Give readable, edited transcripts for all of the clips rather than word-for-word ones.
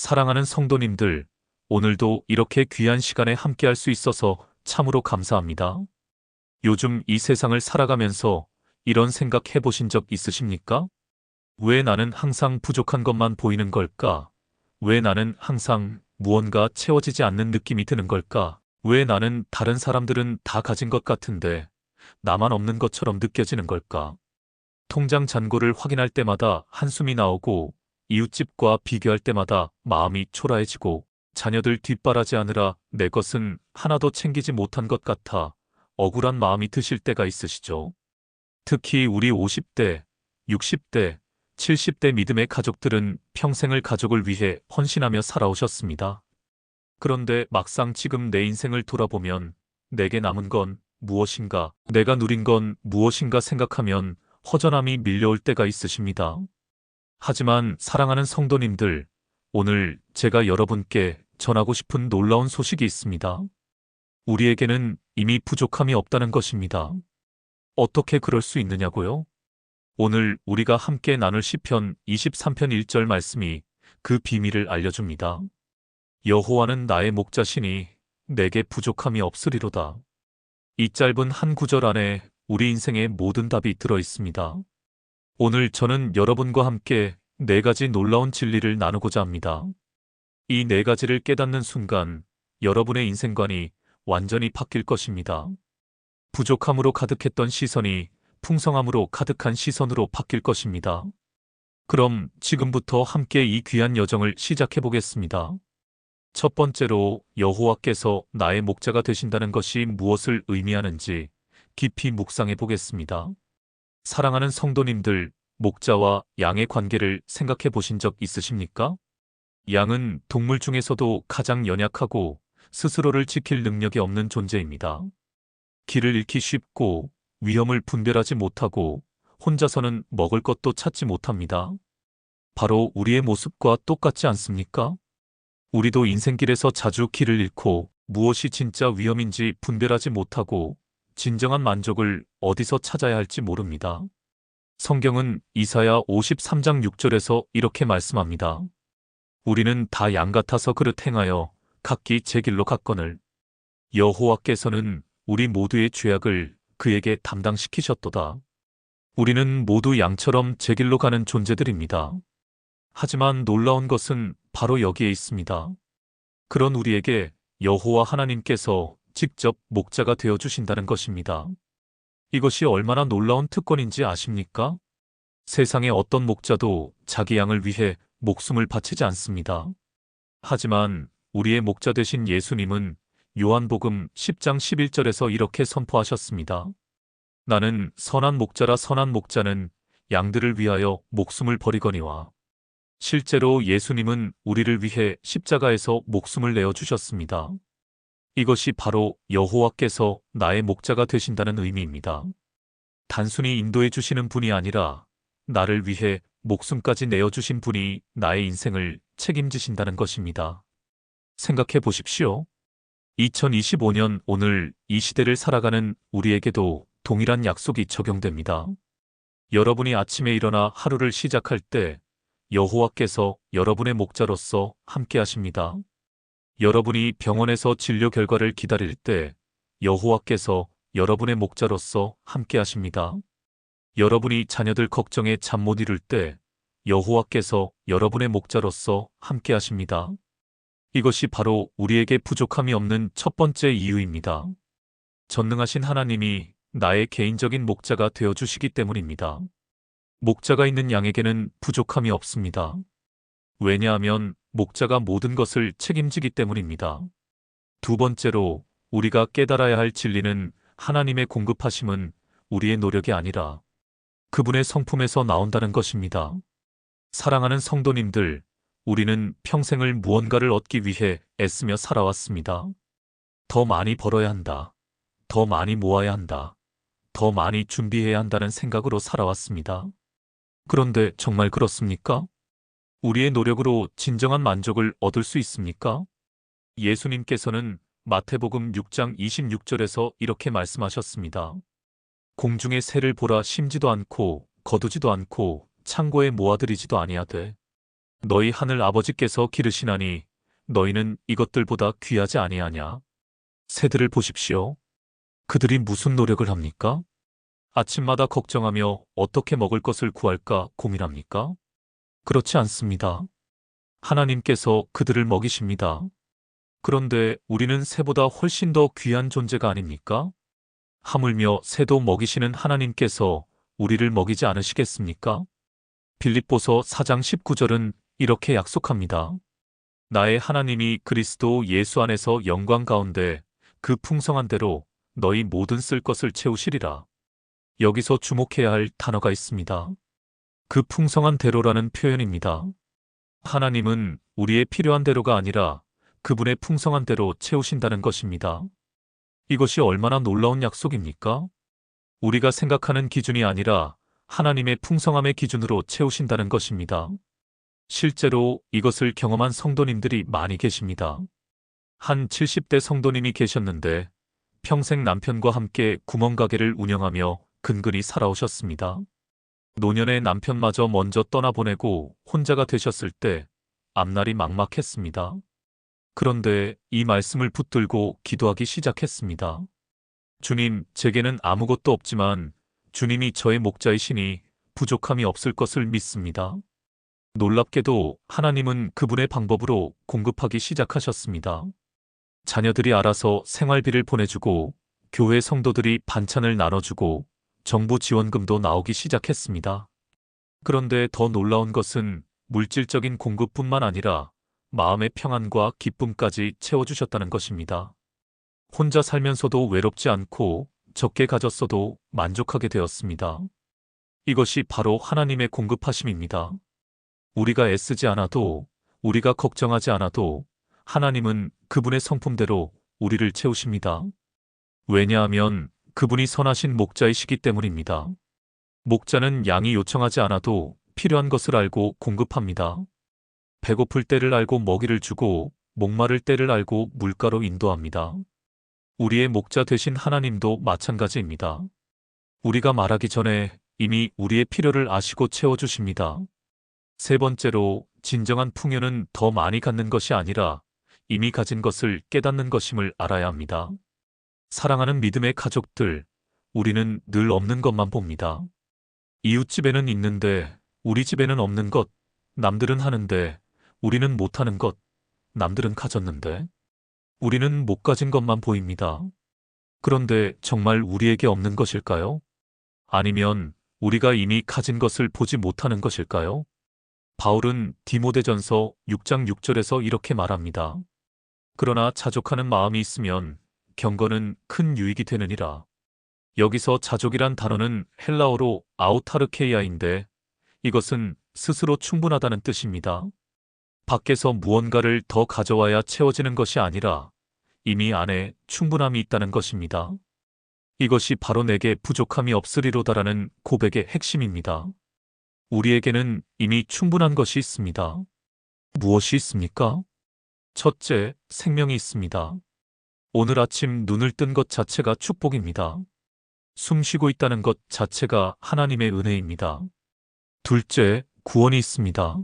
사랑하는 성도님들, 오늘도 이렇게 귀한 시간에 함께할 수 있어서 참으로 감사합니다. 요즘 이 세상을 살아가면서 이런 생각 해보신 적 있으십니까? 왜 나는 항상 부족한 것만 보이는 걸까? 왜 나는 항상 무언가 채워지지 않는 느낌이 드는 걸까? 왜 나는 다른 사람들은 다 가진 것 같은데 나만 없는 것처럼 느껴지는 걸까? 통장 잔고를 확인할 때마다 한숨이 나오고 이웃집과 비교할 때마다 마음이 초라해지고 자녀들 뒷바라지하느라 내 것은 하나도 챙기지 못한 것 같아 억울한 마음이 드실 때가 있으시죠. 특히 우리 50대, 60대, 70대 믿음의 가족들은 평생을 가족을 위해 헌신하며 살아오셨습니다. 그런데 막상 지금 내 인생을 돌아보면 내게 남은 건 무엇인가, 내가 누린 건 무엇인가 생각하면 허전함이 밀려올 때가 있으십니다. 하지만 사랑하는 성도님들, 오늘 제가 여러분께 전하고 싶은 놀라운 소식이 있습니다. 우리에게는 이미 부족함이 없다는 것입니다. 어떻게 그럴 수 있느냐고요? 오늘 우리가 함께 나눌 시편 23편 1절 말씀이 그 비밀을 알려줍니다. 여호와는 나의 목자시니 내게 부족함이 없으리로다. 이 짧은 한 구절 안에 우리 인생의 모든 답이 들어 있습니다. 오늘 저는 여러분과 함께 네 가지 놀라운 진리를 나누고자 합니다. 이 네 가지를 깨닫는 순간 여러분의 인생관이 완전히 바뀔 것입니다. 부족함으로 가득했던 시선이 풍성함으로 가득한 시선으로 바뀔 것입니다. 그럼 지금부터 함께 이 귀한 여정을 시작해 보겠습니다. 첫 번째로 여호와께서 나의 목자가 되신다는 것이 무엇을 의미하는지 깊이 묵상해 보겠습니다. 사랑하는 성도님들, 목자와 양의 관계를 생각해 보신 적 있으십니까? 양은 동물 중에서도 가장 연약하고 스스로를 지킬 능력이 없는 존재입니다. 길을 잃기 쉽고 위험을 분별하지 못하고 혼자서는 먹을 것도 찾지 못합니다. 바로 우리의 모습과 똑같지 않습니까? 우리도 인생길에서 자주 길을 잃고 무엇이 진짜 위험인지 분별하지 못하고 진정한 만족을 어디서 찾아야 할지 모릅니다. 성경은 이사야 53장 6절에서 이렇게 말씀합니다. 우리는 다 양 같아서 그릇 행하여 각기 제 길로 갔거늘 여호와께서는 우리 모두의 죄악을 그에게 담당시키셨도다. 우리는 모두 양처럼 제 길로 가는 존재들입니다. 하지만 놀라운 것은 바로 여기에 있습니다. 그런 우리에게 여호와 하나님께서 직접 목자가 되어 주신다는 것입니다. 이것이 얼마나 놀라운 특권인지 아십니까? 세상의 어떤 목자도 자기 양을 위해 목숨을 바치지 않습니다. 하지만 우리의 목자 되신 예수님은 요한복음 10장 11절에서 이렇게 선포하셨습니다. 나는 선한 목자라 선한 목자는 양들을 위하여 목숨을 버리거니와. 실제로 예수님은 우리를 위해 십자가에서 목숨을 내어 주셨습니다. 이것이 바로 여호와께서 나의 목자가 되신다는 의미입니다. 단순히 인도해 주시는 분이 아니라 나를 위해 목숨까지 내어 주신 분이 나의 인생을 책임지신다는 것입니다. 생각해 보십시오. 2025년 오늘 이 시대를 살아가는 우리에게도 동일한 약속이 적용됩니다. 여러분이 아침에 일어나 하루를 시작할 때 여호와께서 여러분의 목자로서 함께 하십니다. 여러분이 병원에서 진료 결과를 기다릴 때 여호와께서 여러분의 목자로서 함께 하십니다. 여러분이 자녀들 걱정에 잠 못 이룰 때 여호와께서 여러분의 목자로서 함께 하십니다. 이것이 바로 우리에게 부족함이 없는 첫 번째 이유입니다. 전능하신 하나님이 나의 개인적인 목자가 되어 주시기 때문입니다. 목자가 있는 양에게는 부족함이 없습니다. 왜냐하면 목자가 모든 것을 책임지기 때문입니다. 두 번째로 우리가 깨달아야 할 진리는 하나님의 공급하심은 우리의 노력이 아니라 그분의 성품에서 나온다는 것입니다. 사랑하는 성도님들, 우리는 평생을 무언가를 얻기 위해 애쓰며 살아왔습니다. 더 많이 벌어야 한다. 더 많이 모아야 한다. 더 많이 준비해야 한다는 생각으로 살아왔습니다. 그런데 정말 그렇습니까? 우리의 노력으로 진정한 만족을 얻을 수 있습니까? 예수님께서는 마태복음 6장 26절에서 이렇게 말씀하셨습니다. 공중의 새를 보라 심지도 않고 거두지도 않고 창고에 모아들이지도 아니하되 너희 하늘 아버지께서 기르시나니 너희는 이것들보다 귀하지 아니하냐? 새들을 보십시오. 그들이 무슨 노력을 합니까? 아침마다 걱정하며 어떻게 먹을 것을 구할까 고민합니까? 그렇지 않습니다. 하나님께서 그들을 먹이십니다. 그런데 우리는 새보다 훨씬 더 귀한 존재가 아닙니까? 하물며 새도 먹이시는 하나님께서 우리를 먹이지 않으시겠습니까? 빌립보서 4장 19절은 이렇게 약속합니다. 나의 하나님이 그리스도 예수 안에서 영광 가운데 그 풍성한 대로 너희 모든 쓸 것을 채우시리라. 여기서 주목해야 할 단어가 있습니다. 그 풍성한 대로라는 표현입니다. 하나님은 우리의 필요한 대로가 아니라 그분의 풍성한 대로 채우신다는 것입니다. 이것이 얼마나 놀라운 약속입니까? 우리가 생각하는 기준이 아니라 하나님의 풍성함의 기준으로 채우신다는 것입니다. 실제로 이것을 경험한 성도님들이 많이 계십니다. 한 70대 성도님이 계셨는데 평생 남편과 함께 구멍가게를 운영하며 근근히 살아오셨습니다. 노년에 남편마저 먼저 떠나보내고 혼자가 되셨을 때 앞날이 막막했습니다. 그런데 이 말씀을 붙들고 기도하기 시작했습니다. 주님, 제게는 아무것도 없지만 주님이 저의 목자이시니 부족함이 없을 것을 믿습니다. 놀랍게도 하나님은 그분의 방법으로 공급하기 시작하셨습니다. 자녀들이 알아서 생활비를 보내주고 교회 성도들이 반찬을 나눠주고 정부 지원금도 나오기 시작했습니다. 그런데 더 놀라운 것은 물질적인 공급뿐만 아니라 마음의 평안과 기쁨까지 채워주셨다는 것입니다. 혼자 살면서도 외롭지 않고 적게 가졌어도 만족하게 되었습니다. 이것이 바로 하나님의 공급하심입니다. 우리가 애쓰지 않아도, 우리가 걱정하지 않아도 하나님은 그분의 성품대로 우리를 채우십니다. 왜냐하면 그분이 선하신 목자이시기 때문입니다. 목자는 양이 요청하지 않아도 필요한 것을 알고 공급합니다. 배고플 때를 알고 먹이를 주고 목마를 때를 알고 물가로 인도합니다. 우리의 목자 되신 하나님도 마찬가지입니다. 우리가 말하기 전에 이미 우리의 필요를 아시고 채워주십니다. 세 번째로, 진정한 풍요는 더 많이 갖는 것이 아니라 이미 가진 것을 깨닫는 것임을 알아야 합니다. 사랑하는 믿음의 가족들, 우리는 늘 없는 것만 봅니다. 이웃집에는 있는데 우리 집에는 없는 것, 남들은 하는데 우리는 못하는 것, 남들은 가졌는데 우리는 못 가진 것만 보입니다. 그런데 정말 우리에게 없는 것일까요? 아니면 우리가 이미 가진 것을 보지 못하는 것일까요? 바울은 디모데전서 6장 6절에서 이렇게 말합니다. 그러나 자족하는 마음이 있으면 경건은 큰 유익이 되느니라. 여기서 자족이란 단어는 헬라어로 아우타르케이아인데 이것은 스스로 충분하다는 뜻입니다. 밖에서 무언가를 더 가져와야 채워지는 것이 아니라 이미 안에 충분함이 있다는 것입니다. 이것이 바로 내게 부족함이 없으리로다라는 고백의 핵심입니다. 우리에게는 이미 충분한 것이 있습니다. 무엇이 있습니까? 첫째, 생명이 있습니다. 오늘 아침 눈을 뜬 것 자체가 축복입니다. 숨 쉬고 있다는 것 자체가 하나님의 은혜입니다. 둘째, 구원이 있습니다.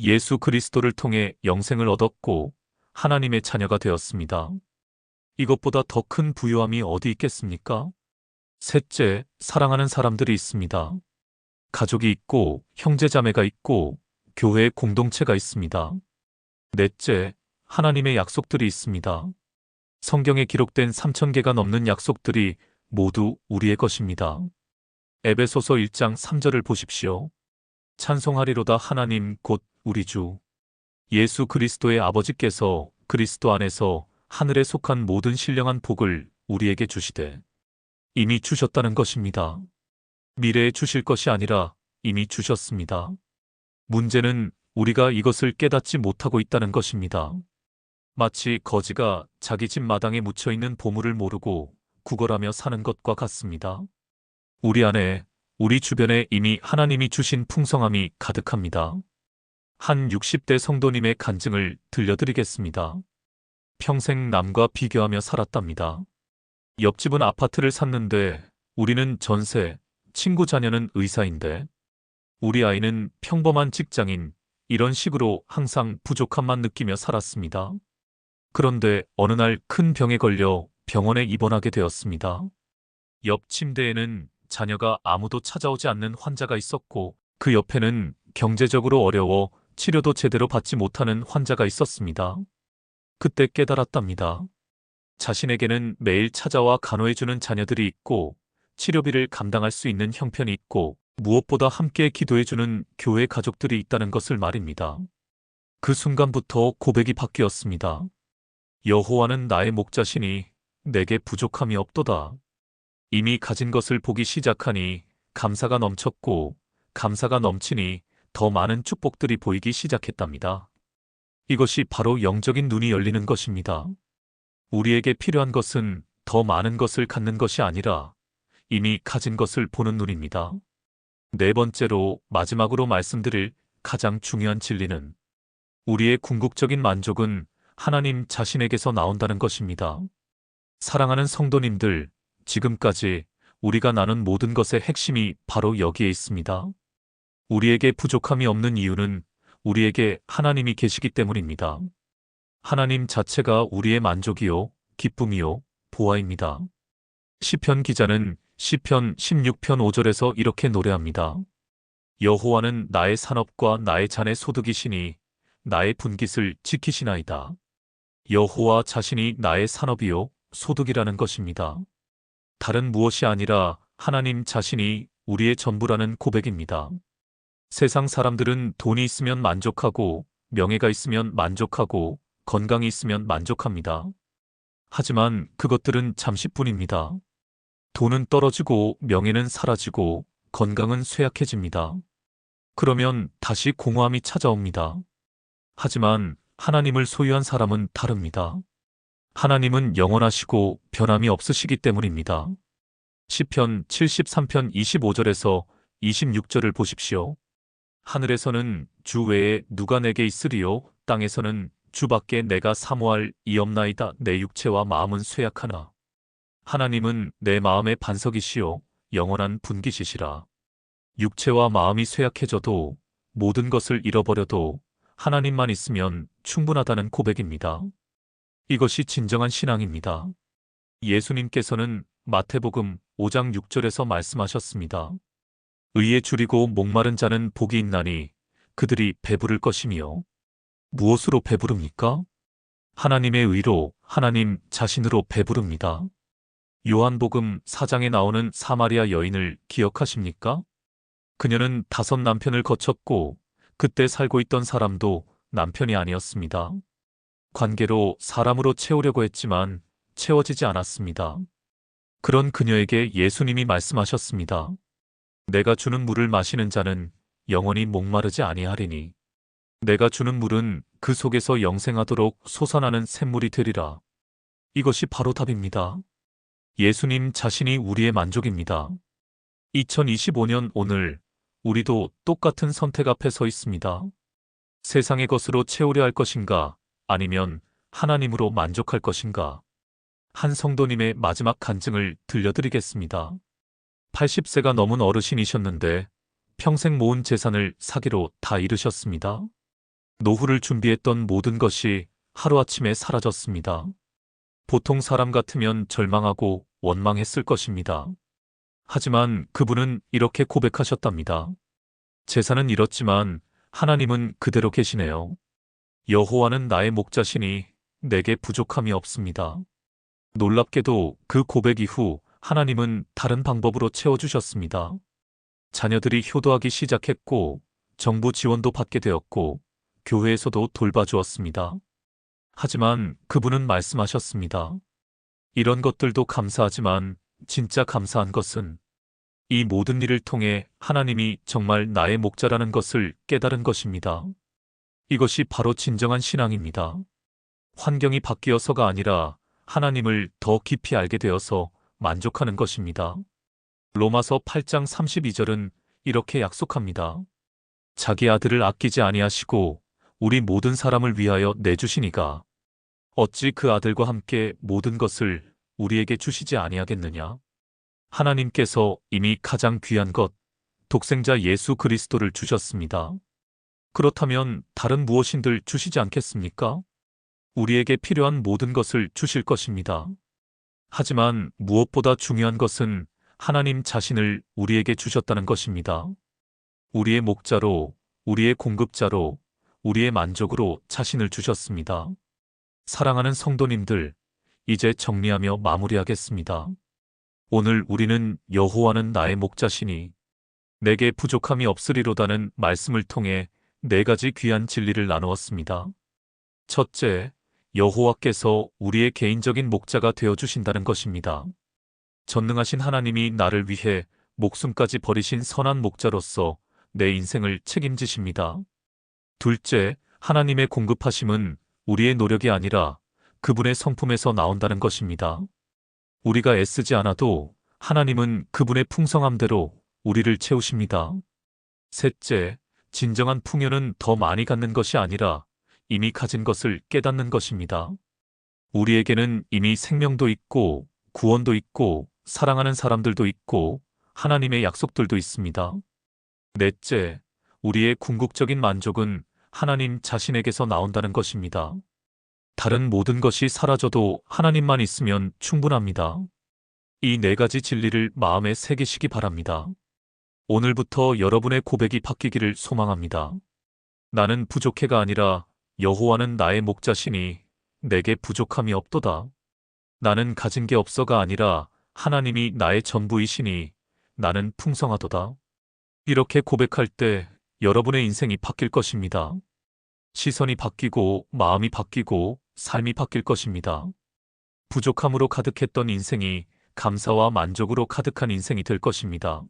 예수 그리스도를 통해 영생을 얻었고 하나님의 자녀가 되었습니다. 이것보다 더 큰 부유함이 어디 있겠습니까? 셋째, 사랑하는 사람들이 있습니다. 가족이 있고 형제자매가 있고 교회의 공동체가 있습니다. 넷째, 하나님의 약속들이 있습니다. 성경에 기록된 3,000개가 넘는 약속들이 모두 우리의 것입니다. 에베소서 1장 3절을 보십시오. 찬송하리로다 하나님 곧 우리 주 예수 그리스도의 아버지께서 그리스도 안에서 하늘에 속한 모든 신령한 복을 우리에게 주시되 이미 주셨다는 것입니다. 미래에 주실 것이 아니라 이미 주셨습니다. 문제는 우리가 이것을 깨닫지 못하고 있다는 것입니다. 마치 거지가 자기 집 마당에 묻혀있는 보물을 모르고 구걸하며 사는 것과 같습니다. 우리 안에, 우리 주변에 이미 하나님이 주신 풍성함이 가득합니다. 한 60대 성도님의 간증을 들려드리겠습니다. 평생 남과 비교하며 살았답니다. 옆집은 아파트를 샀는데 우리는 전세, 친구 자녀는 의사인데 우리 아이는 평범한 직장인, 이런 식으로 항상 부족함만 느끼며 살았습니다. 그런데 어느 날 큰 병에 걸려 병원에 입원하게 되었습니다. 옆 침대에는 자녀가 아무도 찾아오지 않는 환자가 있었고 그 옆에는 경제적으로 어려워 치료도 제대로 받지 못하는 환자가 있었습니다. 그때 깨달았답니다. 자신에게는 매일 찾아와 간호해주는 자녀들이 있고 치료비를 감당할 수 있는 형편이 있고 무엇보다 함께 기도해주는 교회 가족들이 있다는 것을 말입니다. 그 순간부터 고백이 바뀌었습니다. 여호와는 나의 목자시니 내게 부족함이 없도다. 이미 가진 것을 보기 시작하니 감사가 넘쳤고 감사가 넘치니 더 많은 축복들이 보이기 시작했답니다. 이것이 바로 영적인 눈이 열리는 것입니다. 우리에게 필요한 것은 더 많은 것을 갖는 것이 아니라 이미 가진 것을 보는 눈입니다. 네 번째로 마지막으로 말씀드릴 가장 중요한 진리는 우리의 궁극적인 만족은 하나님 자신에게서 나온다는 것입니다. 사랑하는 성도님들, 지금까지 우리가 나눈 모든 것의 핵심이 바로 여기에 있습니다. 우리에게 부족함이 없는 이유는 우리에게 하나님이 계시기 때문입니다. 하나님 자체가 우리의 만족이요, 기쁨이요, 보화입니다. 시편 기자는 시편 16편 5절에서 이렇게 노래합니다. 여호와는 나의 산업과 나의 잔의 소득이시니 나의 분깃을 지키시나이다. 여호와 자신이 나의 산업이요, 소득이라는 것입니다. 다른 무엇이 아니라 하나님 자신이 우리의 전부라는 고백입니다. 세상 사람들은 돈이 있으면 만족하고 명예가 있으면 만족하고 건강이 있으면 만족합니다. 하지만 그것들은 잠시뿐입니다. 돈은 떨어지고 명예는 사라지고 건강은 쇠약해집니다. 그러면 다시 공허함이 찾아옵니다. 하지만 하나님을 소유한 사람은 다릅니다. 하나님은 영원하시고 변함이 없으시기 때문입니다. 시편 73편 25절에서 26절을 보십시오. 하늘에서는 주 외에 누가 내게 있으리요? 땅에서는 주밖에 내가 사모할 이 없나이다. 내 육체와 마음은 쇠약하나 하나님은 내 마음의 반석이시요 영원한 분깃이시라. 육체와 마음이 쇠약해져도 모든 것을 잃어버려도 하나님만 있으면 충분하다는 고백입니다. 이것이 진정한 신앙입니다. 예수님께서는 마태복음 5장 6절에서 말씀하셨습니다. 의에 줄이고 목마른 자는 복이 있나니 그들이 배부를 것이며 무엇으로 배부릅니까? 하나님의 의로 하나님 자신으로 배부릅니다. 요한복음 4장에 나오는 사마리아 여인을 기억하십니까? 그녀는 5 남편을 거쳤고 그때 살고 있던 사람도 남편이 아니었습니다. 관계로 사람으로 채우려고 했지만 채워지지 않았습니다. 그런 그녀에게 예수님이 말씀하셨습니다. 내가 주는 물을 마시는 자는 영원히 목마르지 아니하리니 내가 주는 물은 그 속에서 영생하도록 솟아나는 샘물이 되리라. 이것이 바로 답입니다. 예수님 자신이 우리의 만족입니다. 2025년 오늘 우리도 똑같은 선택 앞에 서 있습니다. 세상의 것으로 채우려 할 것인가 아니면 하나님으로 만족할 것인가? 한 성도님의 마지막 간증을 들려드리겠습니다. 80세가 넘은 어르신이셨는데 평생 모은 재산을 사기로 다 잃으셨습니다. 노후를 준비했던 모든 것이 하루아침에 사라졌습니다. 보통 사람 같으면 절망하고 원망했을 것입니다. 하지만 그분은 이렇게 고백하셨답니다. 재산은 잃었지만 하나님은 그대로 계시네요. 여호와는 나의 목자시니 내게 부족함이 없습니다. 놀랍게도 그 고백 이후 하나님은 다른 방법으로 채워주셨습니다. 자녀들이 효도하기 시작했고 정부 지원도 받게 되었고 교회에서도 돌봐주었습니다. 하지만 그분은 말씀하셨습니다. 이런 것들도 감사하지만 진짜 감사한 것은 이 모든 일을 통해 하나님이 정말 나의 목자라는 것을 깨달은 것입니다. 이것이 바로 진정한 신앙입니다. 환경이 바뀌어서가 아니라 하나님을 더 깊이 알게 되어서 만족하는 것입니다. 로마서 8장 32절은 이렇게 약속합니다. 자기 아들을 아끼지 아니하시고 우리 모든 사람을 위하여 내주시니가 어찌 그 아들과 함께 모든 것을 우리에게 주시지 아니하겠느냐. 하나님께서 이미 가장 귀한 것, 독생자 예수 그리스도를 주셨습니다. 그렇다면 다른 무엇인들 주시지 않겠습니까? 우리에게 필요한 모든 것을 주실 것입니다. 하지만 무엇보다 중요한 것은 하나님 자신을 우리에게 주셨다는 것입니다. 우리의 목자로, 우리의 공급자로, 우리의 만족으로 자신을 주셨습니다. 사랑하는 성도님들, 이제 정리하며 마무리하겠습니다. 오늘 우리는 여호와는 나의 목자시니 내게 부족함이 없으리로다는 말씀을 통해 4가지 귀한 진리를 나누었습니다. 첫째, 여호와께서 우리의 개인적인 목자가 되어주신다는 것입니다. 전능하신 하나님이 나를 위해 목숨까지 버리신 선한 목자로서 내 인생을 책임지십니다. 둘째, 하나님의 공급하심은 우리의 노력이 아니라 그분의 성품에서 나온다는 것입니다. 우리가 애쓰지 않아도 하나님은 그분의 풍성함대로 우리를 채우십니다. 셋째, 진정한 풍요는 더 많이 갖는 것이 아니라 이미 가진 것을 깨닫는 것입니다. 우리에게는 이미 생명도 있고 구원도 있고 사랑하는 사람들도 있고 하나님의 약속들도 있습니다. 넷째, 우리의 궁극적인 만족은 하나님 자신에게서 나온다는 것입니다. 다른 모든 것이 사라져도 하나님만 있으면 충분합니다. 이 4가지 진리를 마음에 새기시기 바랍니다. 오늘부터 여러분의 고백이 바뀌기를 소망합니다. 나는 부족해가 아니라 여호와는 나의 목자시니 내게 부족함이 없도다. 나는 가진 게 없어가 아니라 하나님이 나의 전부이시니 나는 풍성하도다. 이렇게 고백할 때 여러분의 인생이 바뀔 것입니다. 시선이 바뀌고 마음이 바뀌고 삶이 바뀔 것입니다. 부족함으로 가득했던 인생이 감사와 만족으로 가득한 인생이 될 것입니다.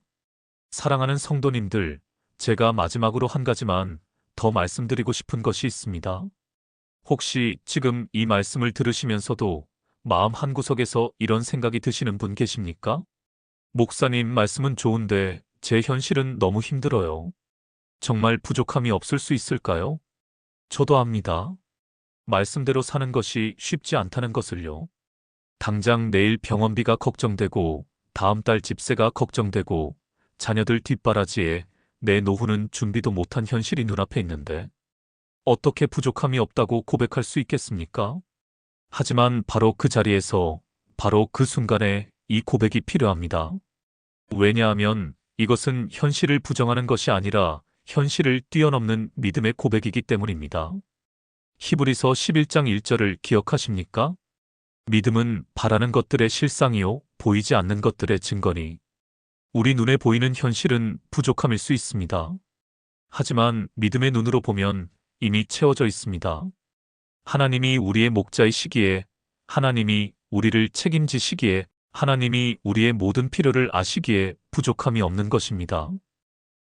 사랑하는 성도님들, 제가 마지막으로 한 가지만 더 말씀드리고 싶은 것이 있습니다. 혹시 지금 이 말씀을 들으시면서도 마음 한구석에서 이런 생각이 드시는 분 계십니까? 목사님, 말씀은 좋은데 제 현실은 너무 힘들어요. 정말 부족함이 없을 수 있을까요? 저도 압니다. 말씀대로 사는 것이 쉽지 않다는 것을요. 당장 내일 병원비가 걱정되고 다음 달 집세가 걱정되고 자녀들 뒷바라지에 내 노후는 준비도 못한 현실이 눈앞에 있는데 어떻게 부족함이 없다고 고백할 수 있겠습니까? 하지만 바로 그 자리에서 바로 그 순간에 이 고백이 필요합니다. 왜냐하면 이것은 현실을 부정하는 것이 아니라 현실을 뛰어넘는 믿음의 고백이기 때문입니다. 히브리서 11장 1절을 기억하십니까? 믿음은 바라는 것들의 실상이요 보이지 않는 것들의 증거니. 우리 눈에 보이는 현실은 부족함일 수 있습니다. 하지만 믿음의 눈으로 보면 이미 채워져 있습니다. 하나님이 우리의 목자이시기에, 하나님이 우리를 책임지시기에, 하나님이 우리의 모든 필요를 아시기에 부족함이 없는 것입니다.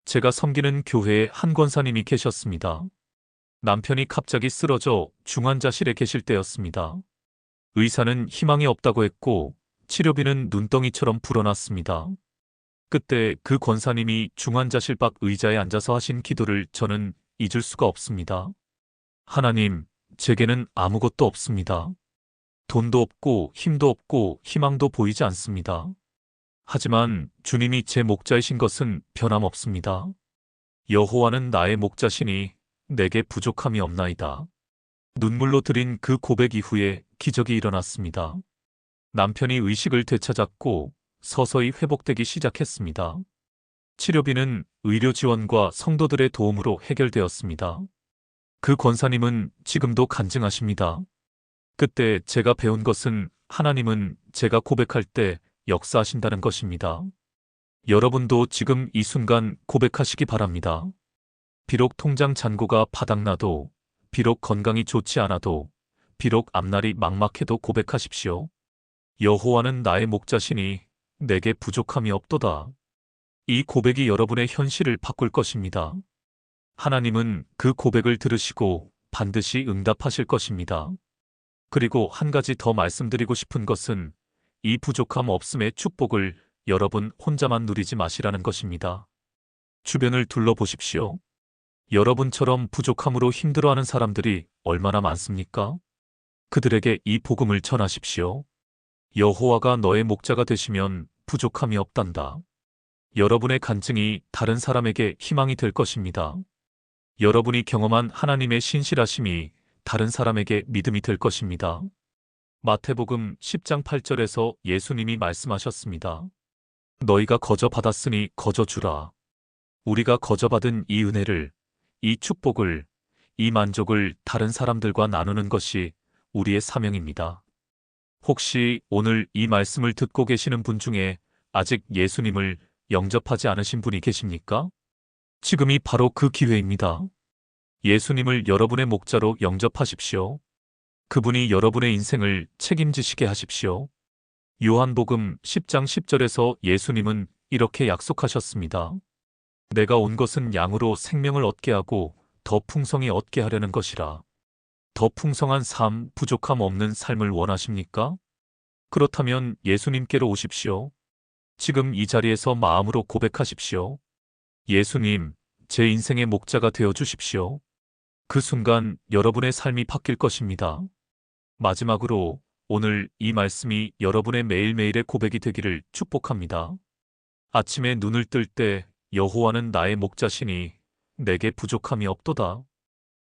제가 섬기는 교회에 한 권사님이 계셨습니다. 남편이 갑자기 쓰러져 중환자실에 계실 때였습니다. 의사는 희망이 없다고 했고 치료비는 눈덩이처럼 불어났습니다. 그때 그 권사님이 중환자실 밖 의자에 앉아서 하신 기도를 저는 잊을 수가 없습니다. 하나님, 제게는 아무것도 없습니다. 돈도 없고 힘도 없고 희망도 보이지 않습니다. 하지만 주님이 제 목자이신 것은 변함없습니다. 여호와는 나의 목자시니 내게 부족함이 없나이다. 눈물로 드린 그 고백 이후에 기적이 일어났습니다. 남편이 의식을 되찾았고 서서히 회복되기 시작했습니다. 치료비는 의료 지원과 성도들의 도움으로 해결되었습니다. 그 권사님은 지금도 간증하십니다. 그때 제가 배운 것은 하나님은 제가 고백할 때 역사하신다는 것입니다. 여러분도 지금 이 순간 고백하시기 바랍니다. 비록 통장 잔고가 바닥나도, 비록 건강이 좋지 않아도, 비록 앞날이 막막해도 고백하십시오. 여호와는 나의 목자시니 내게 부족함이 없도다. 이 고백이 여러분의 현실을 바꿀 것입니다. 하나님은 그 고백을 들으시고 반드시 응답하실 것입니다. 그리고 한 가지 더 말씀드리고 싶은 것은 이 부족함 없음의 축복을 여러분 혼자만 누리지 마시라는 것입니다. 주변을 둘러보십시오. 여러분처럼 부족함으로 힘들어하는 사람들이 얼마나 많습니까? 그들에게 이 복음을 전하십시오. 여호와가 너의 목자가 되시면 부족함이 없단다. 여러분의 간증이 다른 사람에게 희망이 될 것입니다. 여러분이 경험한 하나님의 신실하심이 다른 사람에게 믿음이 될 것입니다. 마태복음 10장 8절에서 예수님이 말씀하셨습니다. 너희가 거저 받았으니 거저 주라. 우리가 거저 받은 이 은혜를, 이 축복을, 이 만족을 다른 사람들과 나누는 것이 우리의 사명입니다. 혹시 오늘 이 말씀을 듣고 계시는 분 중에 아직 예수님을 영접하지 않으신 분이 계십니까? 지금이 바로 그 기회입니다. 예수님을 여러분의 목자로 영접하십시오. 그분이 여러분의 인생을 책임지시게 하십시오. 요한복음 10장 10절에서 예수님은 이렇게 약속하셨습니다. 내가 온 것은 양으로 생명을 얻게 하고 더 풍성히 얻게 하려는 것이라. 더 풍성한 삶, 부족함 없는 삶을 원하십니까? 그렇다면 예수님께로 오십시오. 지금 이 자리에서 마음으로 고백하십시오. 예수님, 제 인생의 목자가 되어 주십시오. 그 순간 여러분의 삶이 바뀔 것입니다. 마지막으로 오늘 이 말씀이 여러분의 매일매일의 고백이 되기를 축복합니다. 아침에 눈을 뜰 때 여호와는 나의 목자시니 내게 부족함이 없도다.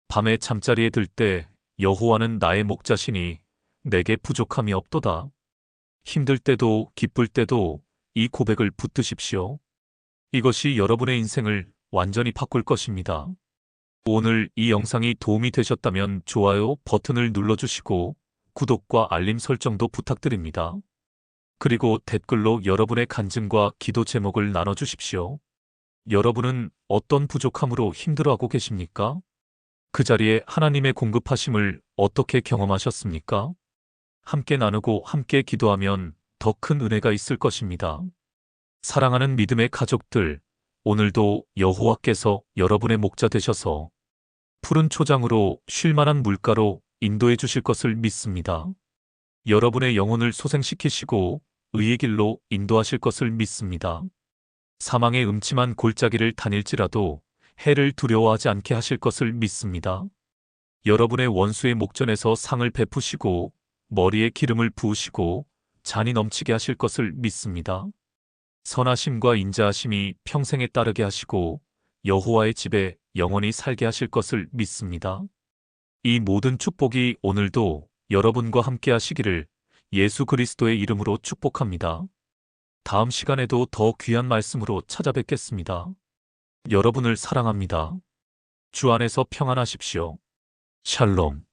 밤에 잠자리에 들 때 여호와는 나의 목자시니 내게 부족함이 없도다. 힘들 때도 기쁠 때도 이 고백을 붙드십시오. 이것이 여러분의 인생을 완전히 바꿀 것입니다. 오늘 이 영상이 도움이 되셨다면 좋아요 버튼을 눌러주시고 구독과 알림 설정도 부탁드립니다. 그리고 댓글로 여러분의 간증과 기도 제목을 나눠주십시오. 여러분은 어떤 부족함으로 힘들어하고 계십니까? 그 자리에 하나님의 공급하심을 어떻게 경험하셨습니까? 함께 나누고 함께 기도하면 더 큰 은혜가 있을 것입니다. 사랑하는 믿음의 가족들, 오늘도 여호와께서 여러분의 목자 되셔서 푸른 초장으로 쉴만한 물가로 인도해 주실 것을 믿습니다. 여러분의 영혼을 소생시키시고 의의 길로 인도하실 것을 믿습니다. 사망의 음침한 골짜기를 다닐지라도 해를 두려워하지 않게 하실 것을 믿습니다. 여러분의 원수의 목전에서 상을 베푸시고 머리에 기름을 부으시고 잔이 넘치게 하실 것을 믿습니다. 선하심과 인자하심이 평생에 따르게 하시고 여호와의 집에 영원히 살게 하실 것을 믿습니다. 이 모든 축복이 오늘도 여러분과 함께 하시기를 예수 그리스도의 이름으로 축복합니다. 다음 시간에도 더 귀한 말씀으로 찾아뵙겠습니다. 여러분을 사랑합니다. 주 안에서 평안하십시오. 샬롬.